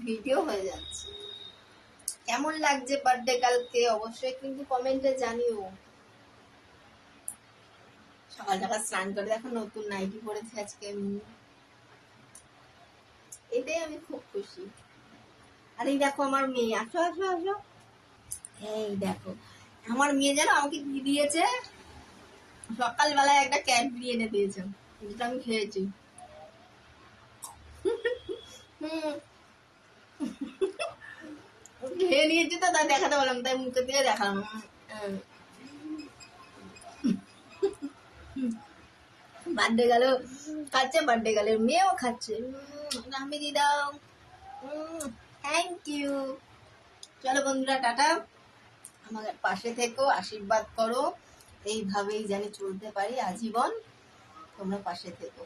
Video হয়ে যাচ্ছে। কেমন লাগছে বার্থডে কালকে অবশ্যই কিন্তু কমেন্টে জানিও। সকাল সকাল স্নান করে দেখো নতুন নাইটি পরেছি আজকে আমি, এটাই আমি খুব খুশি। আর এই দেখো আমার মেয়ে, আসো আসো আসো, এই দেখো আমার মেয়ে যেন আমাকে কি দিয়েছে, সকালবেলায় একটা ক্যাডবেরি এনে দিয়েছে, যেটা আমি খেয়েছি। খেয়ে নিয়েছি তো তাই দেখাতে পারলাম, তাই মুখের দিকে দেখালাম। বার্থডে গেল খাচ্ছে, বার্থডে গেলে মেয়েও খাচ্ছে। আমি দিয়ে দাও, থ্যাংক ইউ। চলো বন্ধুরা, টাটা। আমাদের পাশে থেকো, আশীর্বাদ করো, এইভাবেই যেন চলতে পারি আজীবন। তোমরা পাশে থেকো।